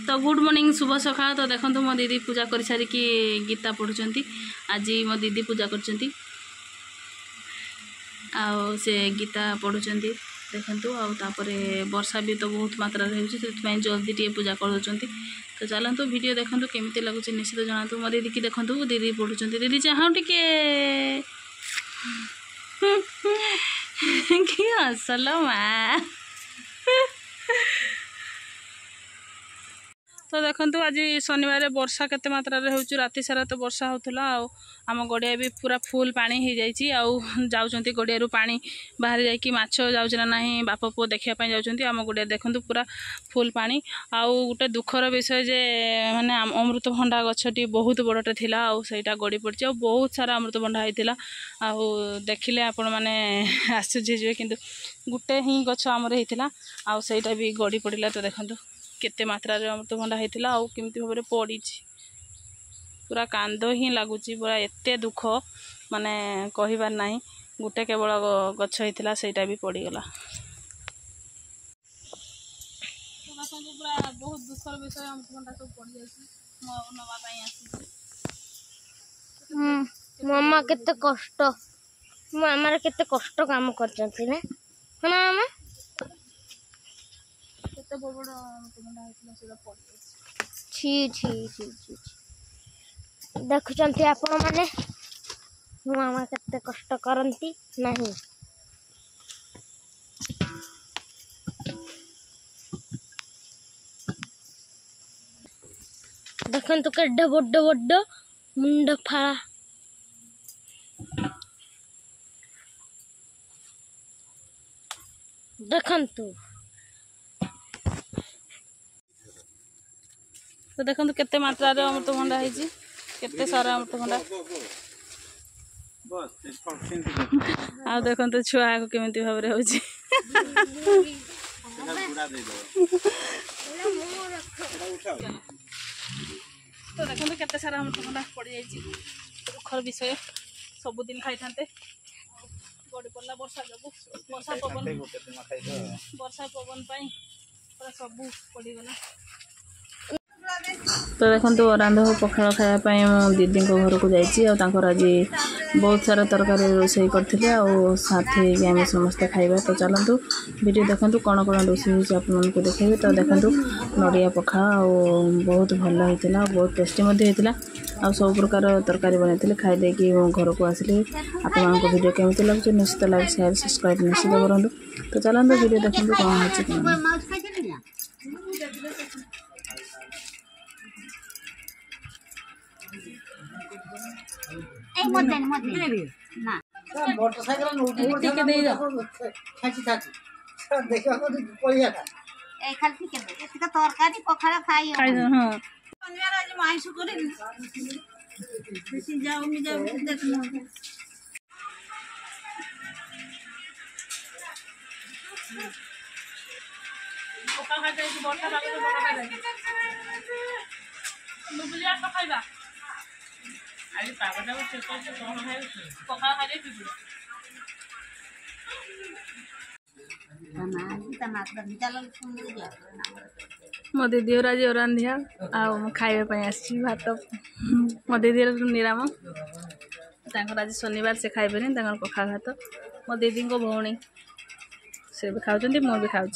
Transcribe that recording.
तो good morning शुभ सकाळ। तो देखो मो दीदी पूजा कर सारिकी गीता पढ़ुंट। आज मो दीदी पूजा कर गीता पढ़ुंट देखु। आपर वर्षा भी तो बहुत मात्रा हो जल्दी टे पूजा कर। तो चलतु वीडियो देखु केमी लगुच निश्चित जनातु। मो दीदी की देखु दीदी पढ़ुंट। दीदी चाह टे कि हसल माँ। तो देखु आज शनिवार वर्षा केते मात्रा रे होउछु। राति सारा तो वर्षा होतला। आम गड़िया भी पूरा फुल पानी हो जाइए। जाउछंती गड़िया रु पानी बाहर जाइए माछ जाउछ ना नहीं बाप पुओ देखिया पई जाउछंती। आम गड़िया देखु पूरा फुल पानी। आउ गोटे दुखर विषय जे माने अमृतभंडा गछटी बहुत बड़टे थिला। आउ सेटा गड़ी पड़छि। बहुत सारा अमृतभंडा होइतिला। आउ देखिले आपण माने आश्चर्य जे किंतु गोटे ही गछ आमर होइतिला। आउ सेटा भी गड़ी पड़िला। तो देखंतु केते मात्रा रे अमृतभंडा होइतिला। आउ केमती भाबरे पड़िछि। पूरा कांद ही लगुच। पूरा एते दुख माने कहिबार नाही। गोटे केवल गछ होइतिला सेटा भी पड़ीगला। पूरा बहुत दुखर विषय अमृतभंडा सब पड़ जाइछि। नवा पई आसी मामा केते कष्ट। मामा केते कष्ट काम करचंती ना मामा। केते बड़ अमृतभंडा होइतिला सेटा पड़ जाइछि। छी छी छी छी देखुचंती आपण माने मामा केते कष्ट करंती नहीं। देखंतु केड्डे बड्ड बड्ड मुंड फाळा। देखंतु तो देखो केते मात्रा रे अमृतभंडा होइछि। केते सारा अमृतभंडा। आ देखो तो छुआ को केमिति भाबरे होछि। तो देखो केते सारा अमृतभंडा पड़ जाइछि। दुखर विषय सबुदिन खाई थांते गड़ी पड़ला वर्षा जगु। वर्षा पवन पाई पूरा सब पड़ी गला। तो देखो अरांध पखाल खायापाई मो दीदी घर को जाइए। आज बहुत सारा तरकारी रोषे करते साथी आम समस्ते खाइबा। तो चलतु वीडियो देखु कौन कौन रोषे आपको देखेबे। तो देखु नड़िया पखाल बहुत भल होता। बहुत टेस्टी होता। आ सब प्रकार तरकारी बनते खाई मो घर को आसिली। आप वीडियो केमी लगे निश्चित लाइक शेयर सब्सक्राइब निश्चित करूँ। तो चलते वीडियो देखु कौन है। मोटरसाइकिल टिके दे दो खाची खाची देखा को पळिया का ए खाली टिके दे एतिका तरकारी पखाळा खाई हां शनिवार आज माइसु करे बेसी जाऊ मी जाऊ देखनो पखाळ खाते की बर्षा पागे तो पखाळ खाते लुबलिया पखाइबा आज पागटा से कोन है पखाळ खाते की मो दीदी आज रांधिया खाइबा आसी भात। मो दीदी निराम आज शनिवार से खाइबे पखाल भात। मो दीदी भौणी से भी खाऊँ मु भी खाऊँ।